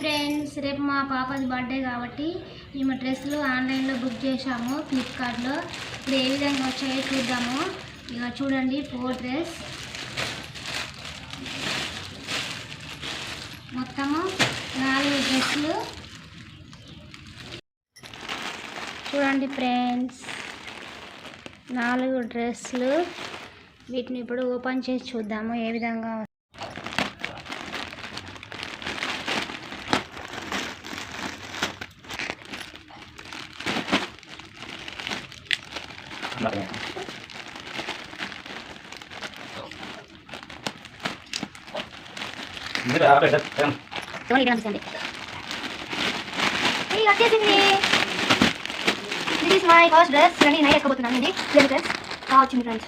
Friends, రేపు మా పాపది బర్త్డే కాబట్టి మేము డ్రెస్సులు ఆన్లైన్లో బుక్ చేసాము ఫ్లిప్కార్ట్లో. ఇప్పుడు ఏ విధంగా వచ్చాయో చూద్దాము. ఇక చూడండి, 4 డ్రెస్ మొత్తము 4 డ్రెస్సులు. చూడండి ఫ్రెండ్స్, 4 డ్రెస్సులు. వీటిని ఇప్పుడు ఓపెన్ చేసి చూద్దాము ఏ విధంగా. This is my first dress. Running night ఎక్కబోతున్నాను ఇది ప్లేన్ డ్రెస్ వచ్చింది ఫ్రెండ్స్.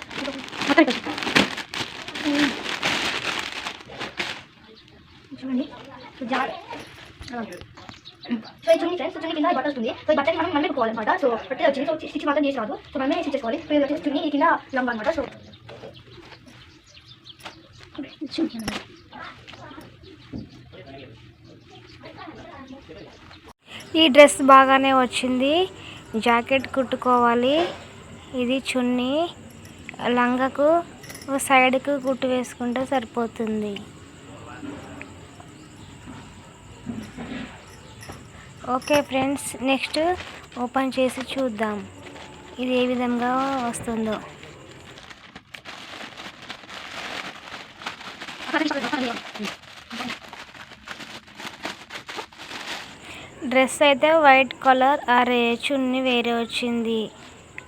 చూడండి సో ఇది చూడండి ఫ్రెండ్స్, చున్నీ కింద బట్ట వస్తుంది. సో ఈ బట్టని మనం పెట్టుకోవాలన్నమాట. సో బట్ట వచ్చింది. సో స్టిచ్ మాత్రం చేసి రాదు. సో మనమే స్టిచ్ చేసుకోవాలి. సో ఇది వచ్చేసి చున్నీ కింద లంగా అనమాట. సో ఈ డ్రెస్ బాగానే వచ్చింది. జాకెట్ కుట్టుకోవాలి. ఇది చున్నీ, లంగకు సైడ్కు కుట్టు వేసుకుంటే సరిపోతుంది. ఓకే ఫ్రెండ్స్, నెక్స్ట్ ఓపెన్ చేసి చూద్దాం ఇది ఏ విధంగా వస్తుందో. డ్రెస్ అయితే వైట్ కలర్, అరే చున్నీ వేరే వచ్చింది.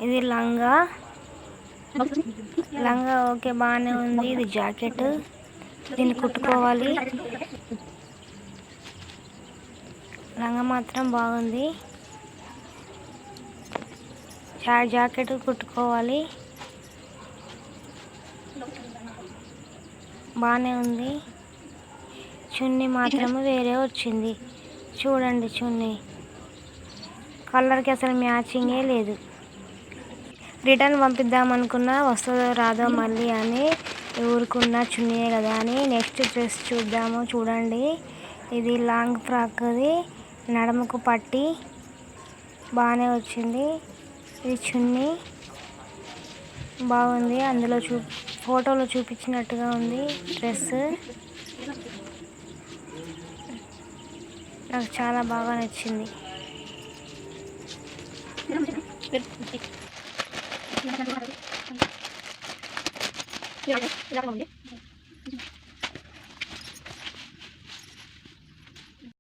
ఇది లంగా ఓకే బాగానే ఉంది. ఇది జాకెట్, దీన్ని కుట్టుకోవాలి. లంగా మాత్రం బాగుంది. జాకెట్ కుట్టుకోవాలి, బాగానే ఉంది. చున్నీ మాత్రము వేరే వచ్చింది. చూడండి, చున్నీ కలర్కి అసలు మ్యాచింగే లేదు. రిటర్న్ పంపిద్దామనుకున్నా వస్తుందో రాదో మళ్ళీ అని ఊరుకున్న చున్నీయే కదా అని. నెక్స్ట్ డ్రెస్ చూద్దాము. చూడండి, ఇది లాంగ్ ఫ్రాక్ది, నడుముకు పట్టి బాగానే వచ్చింది. ఇది చున్నీ బాగుంది. అందులో ఫోటోలో చూపించినట్టుగా ఉంది డ్రెస్. నాకు చాలా బాగా నచ్చింది.